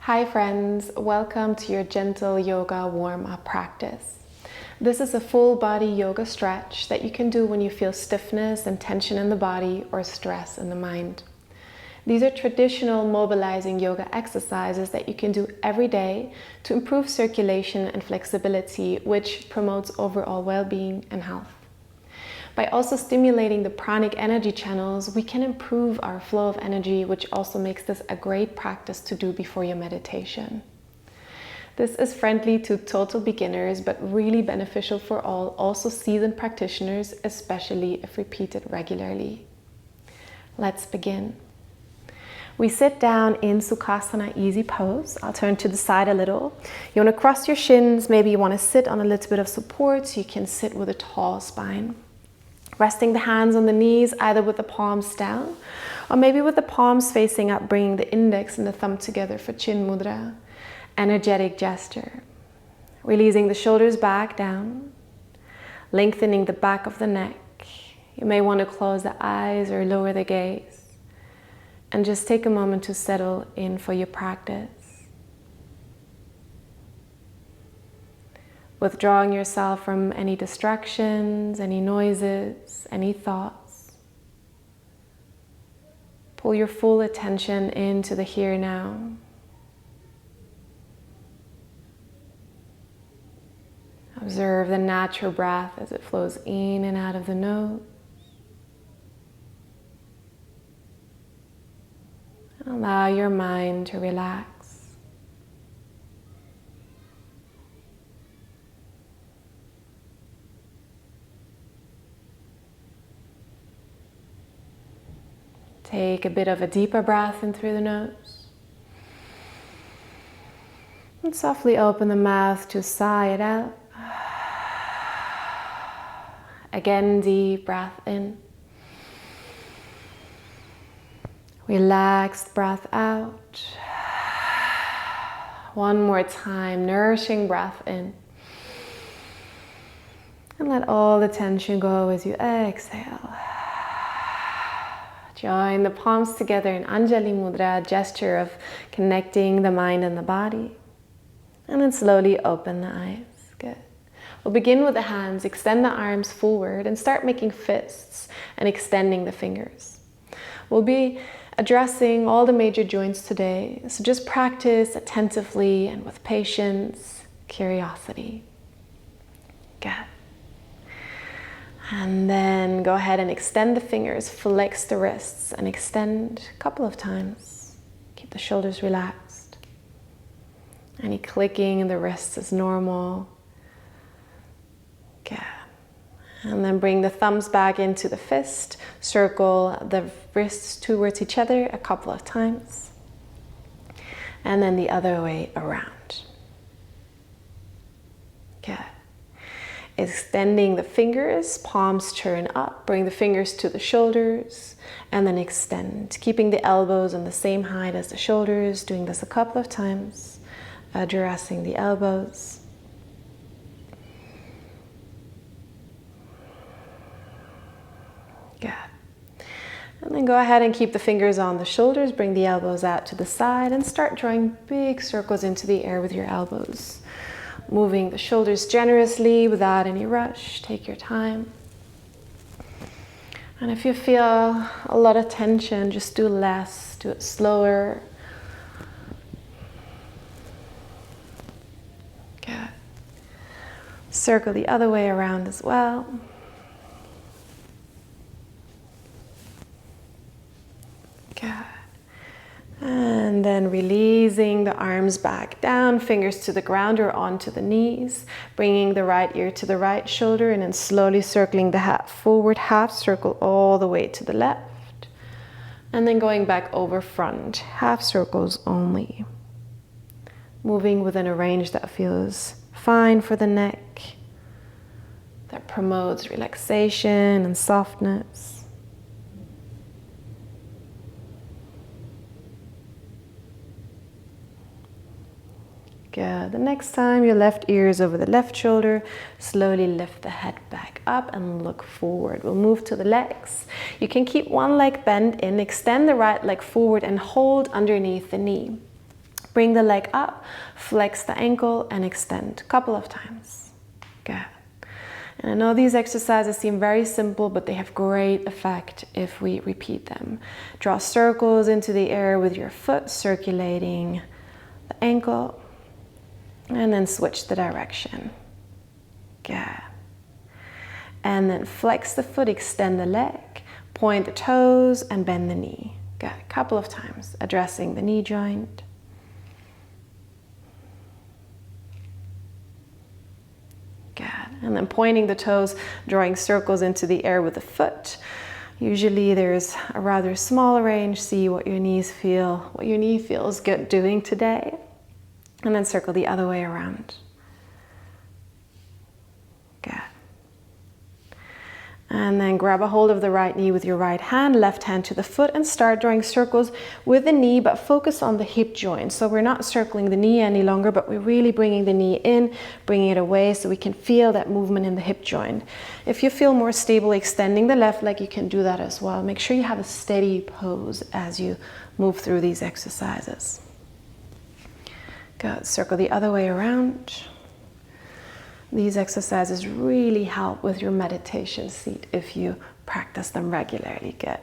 Hi friends, welcome to your gentle yoga warm-up practice. This is a full body yoga stretch that you can do when you feel stiffness and tension in the body or stress in the mind. These are traditional mobilizing yoga exercises that you can do every day to improve circulation and flexibility, which promotes overall well-being and health. By also stimulating the pranic energy channels, we can improve our flow of energy, which also makes this a great practice to do before your meditation. This is friendly to total beginners, but really beneficial for all, also seasoned practitioners, especially if repeated regularly. Let's begin. We sit down in Sukhasana easy pose. I'll turn to the side a little. You want to cross your shins. Maybe you want to sit on a little bit of support, so you can sit with a tall spine. Resting the hands on the knees, either with the palms down or maybe with the palms facing up, bringing the index and the thumb together for Chin Mudra. Energetic gesture. Releasing the shoulders back down, lengthening the back of the neck. You may want to close the eyes or lower the gaze and just take a moment to settle in for your practice. Withdrawing yourself from any distractions, any noises, any thoughts. Pull your full attention into the here and now. Observe the natural breath as it flows in and out of the nose. Allow your mind to relax. Take a bit of a deeper breath in through the nose. And softly open the mouth to sigh it out. Again, deep breath in. Relaxed breath out. One more time, nourishing breath in. And let all the tension go as you exhale. Join the palms together in Anjali Mudra, gesture of connecting the mind and the body. And then slowly open the eyes. Good. We'll begin with the hands. Extend the arms forward and start making fists and extending the fingers. We'll be addressing all the major joints today. So just practice attentively and with patience, curiosity. Good. And then go ahead and extend the fingers, flex the wrists, and extend a couple of times. Keep the shoulders relaxed. Any clicking in the wrists is normal. Good. And then bring the thumbs back into the fist. Circle the wrists towards each other a couple of times. And then the other way around. Good. Extending the fingers, palms turn up, bring the fingers to the shoulders, and then extend. Keeping the elbows on the same height as the shoulders, doing this a couple of times, addressing the elbows. Good. And then go ahead and keep the fingers on the shoulders, bring the elbows out to the side, and start drawing big circles into the air with your elbows. Moving the shoulders generously without any rush. Take your time. And if you feel a lot of tension, just do less, do it slower. Good. Circle the other way around as well. Good. And then releasing the arms back down, fingers to the ground or onto the knees, bringing the right ear to the right shoulder, and then slowly circling the forward half circle all the way to the left. And then going back over front, half circles only. Moving within a range that feels fine for the neck, that promotes relaxation and softness. Good. The next time your left ear is over the left shoulder, slowly lift the head back up and look forward. We'll move to the legs. You can keep one leg bent in, extend the right leg forward and hold underneath the knee. Bring the leg up, flex the ankle, and extend a couple of times. Good. And I know these exercises seem very simple, but they have great effect if we repeat them. Draw circles into the air with your foot, circulating the ankle, and then switch the direction. Good. And then flex the foot, extend the leg, point the toes, and bend the knee. Good. A couple of times, addressing the knee joint. And then pointing the toes, drawing circles into the air with the foot. Usually there's a rather small range. See what your knees feel, what your knee feels good doing today. And then circle the other way around. Good. And then grab a hold of the right knee with your right hand, left hand to the foot, and start drawing circles with the knee, but focus on the hip joint. So we're not circling the knee any longer, but we're really bringing the knee in, bringing it away so we can feel that movement in the hip joint. If you feel more stable extending the left leg, you can do that as well. Make sure you have a steady pose as you move through these exercises. Good. Circle the other way around. These exercises really help with your meditation seat if you practice them regularly. Good.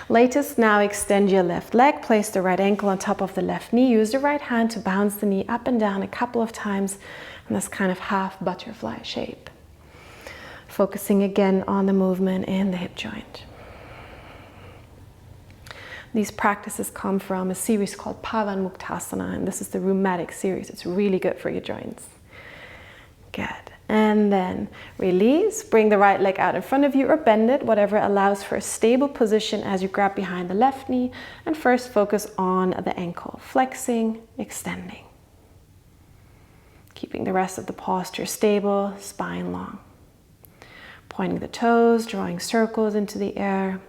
Latest, now extend your left leg. Place the right ankle on top of the left knee. Use the right hand to bounce the knee up and down a couple of times in this kind of half butterfly shape. Focusing again on the movement in the hip joint. These practices come from a series called Pavan Muktasana, and this is the rheumatic series. It's really good for your joints. Good. And then release. Bring the right leg out in front of you or bend it, whatever allows for a stable position as you grab behind the left knee. And first focus on the ankle. Flexing, extending. Keeping the rest of the posture stable, spine long. Pointing the toes, drawing circles into the air.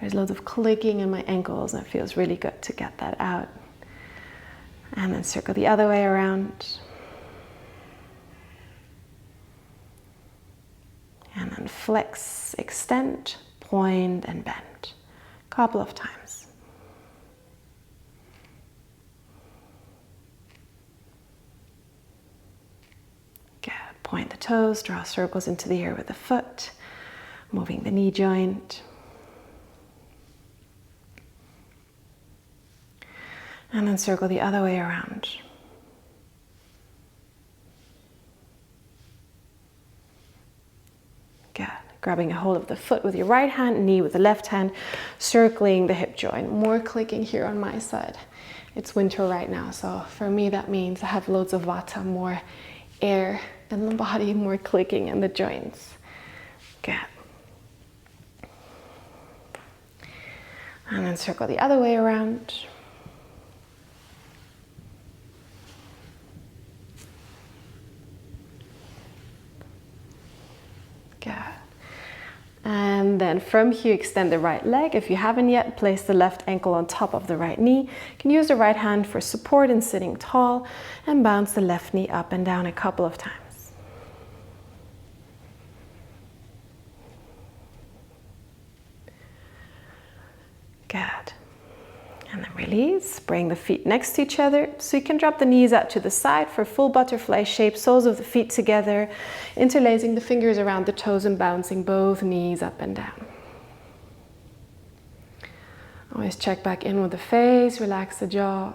There's loads of clicking in my ankles and it feels really good to get that out. And then circle the other way around. And then flex, extend, point, and bend. A couple of times. Good. Point the toes, draw circles into the air with the foot, moving the knee joint. And then circle the other way around. Good. Grabbing a hold of the foot with your right hand, knee with the left hand, circling the hip joint. More clicking here on my side. It's winter right now, so for me that means I have loads of vata, more air in the body, more clicking in the joints. Good. And then circle the other way around. Good. And then from here, extend the right leg. If you haven't yet, place the left ankle on top of the right knee. You can use the right hand for support in sitting tall and bounce the left knee up and down a couple of times. Good. And then release. Bring the feet next to each other. So you can drop the knees out to the side for full butterfly shape. Soles of the feet together. Interlacing the fingers around the toes and bouncing both knees up and down. Always check back in with the face. Relax the jaw.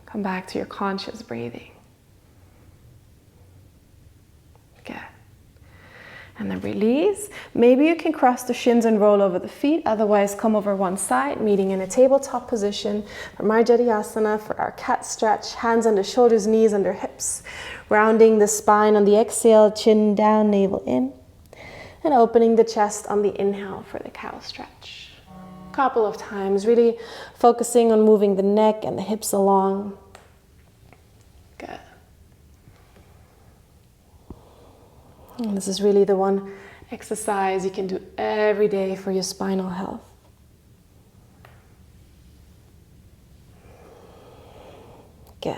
Come back to your conscious breathing. Good. And then release. Maybe you can cross the shins and roll over the feet. Otherwise, come over one side, meeting in a tabletop position for Asana, for our cat stretch. Hands under shoulders, knees under hips. Rounding the spine on the exhale, chin down, navel in. And opening the chest on the inhale for the cow stretch. A couple of times, really focusing on moving the neck and the hips along. Good. And this is really the one exercise you can do every day for your spinal health. Good.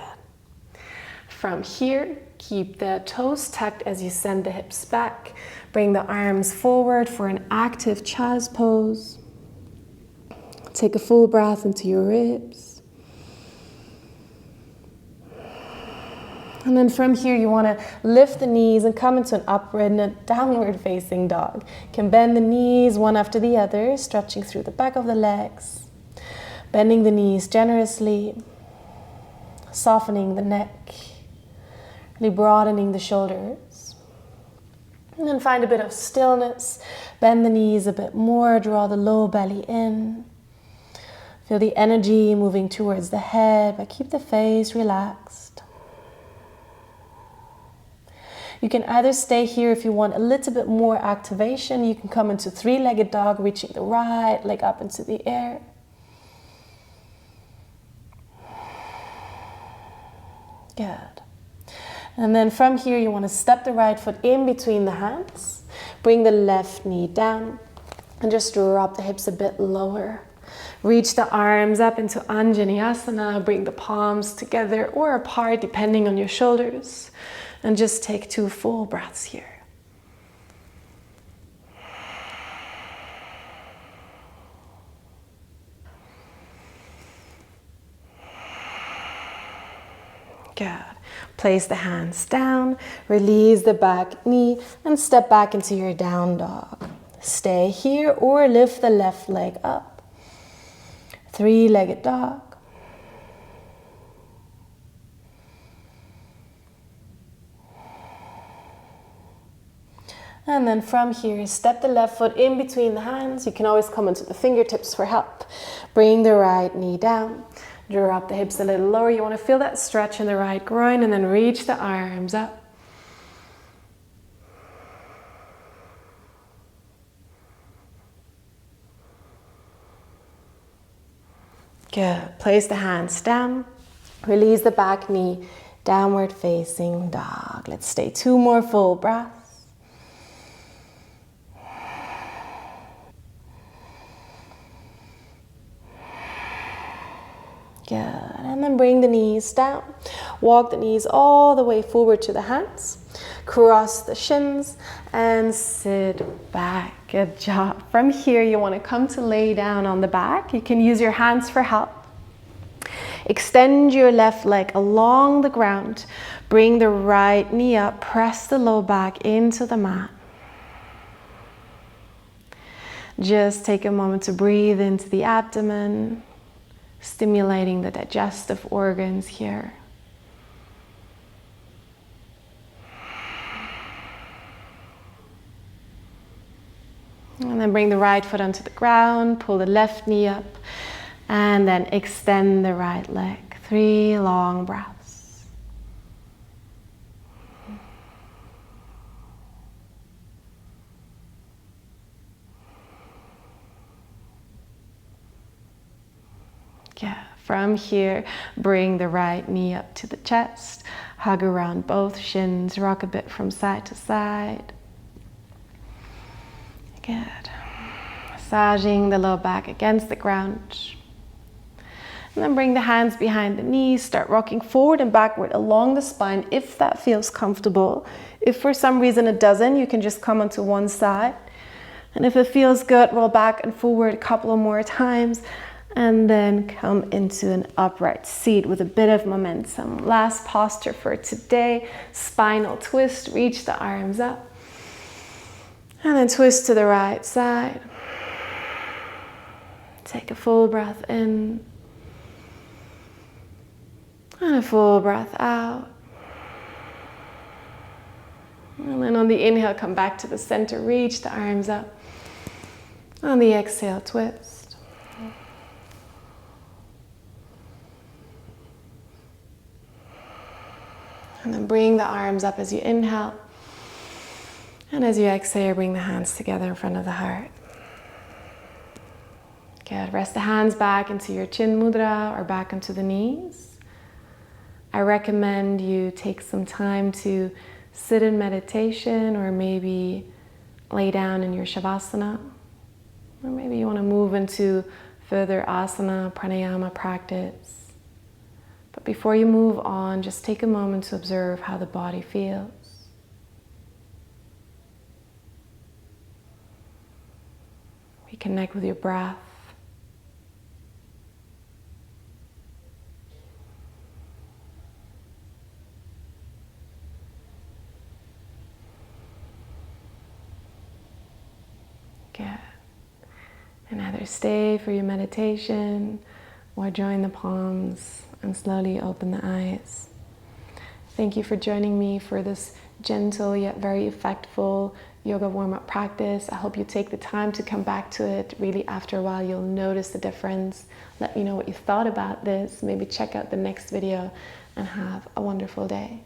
From here, keep the toes tucked as you send the hips back. Bring the arms forward for an active child's pose. Take a full breath into your ribs. And then from here, you want to lift the knees and come into an upward downward facing dog. You can bend the knees one after the other, stretching through the back of the legs. Bending the knees generously, softening the neck, really broadening the shoulders. And then find a bit of stillness. Bend the knees a bit more, draw the low belly in. Feel the energy moving towards the head, but keep the face relaxed. You can either stay here if you want a little bit more activation. You can come into three-legged dog, reaching the right leg up into the air. Good. And then from here, you want to step the right foot in between the hands. Bring the left knee down and just drop the hips a bit lower. Reach the arms up into Anjaneyasana. Bring the palms together or apart depending on your shoulders. And just take 2 full breaths here. Good. Place the hands down, release the back knee, and step back into your down dog. Stay here or lift the left leg up. Three-legged dog. And then from here, step the left foot in between the hands. You can always come into the fingertips for help. Bring the right knee down. Drop the hips a little lower. You want to feel that stretch in the right groin and then reach the arms up. Good. Place the hands down. Release the back knee. Downward facing dog. Let's stay 2 more full breaths. Good. And then bring the knees down. Walk the knees all the way forward to the hands. Cross the shins and sit back. Good job. From here, you want to come to lay down on the back. You can use your hands for help. Extend your left leg along the ground. Bring the right knee up. Press the low back into the mat. Just take a moment to breathe into the abdomen, stimulating the digestive organs here. And then bring the right foot onto the ground, pull the left knee up, and then extend the right leg. 3 long breaths. Yeah. From here, bring the right knee up to the chest, hug around both shins, rock a bit from side to side. Good. Massaging the low back against the ground. And then bring the hands behind the knees, start rocking forward and backward along the spine if that feels comfortable. If for some reason it doesn't, you can just come onto one side. And if it feels good, roll back and forward a couple of more times. And then come into an upright seat with a bit of momentum. Last posture for today, spinal twist, reach the arms up. And then twist to the right side. Take a full breath in. And a full breath out. And then on the inhale, come back to the center, reach the arms up. On the exhale, twist. And then bring the arms up as you inhale. And as you exhale, bring the hands together in front of the heart. Good. Rest the hands back into your chin mudra or back into the knees. I recommend you take some time to sit in meditation or maybe lay down in your shavasana. Or maybe you want to move into further asana, pranayama practice. But before you move on, just take a moment to observe how the body feels. Reconnect with your breath. Good. And either stay for your meditation or join the palms and slowly open the eyes. Thank you for joining me for this gentle yet very effectful yoga warm-up practice. I hope you take the time to come back to it. Really, after a while, you'll notice the difference. Let me know what you thought about this. Maybe check out the next video and have a wonderful day.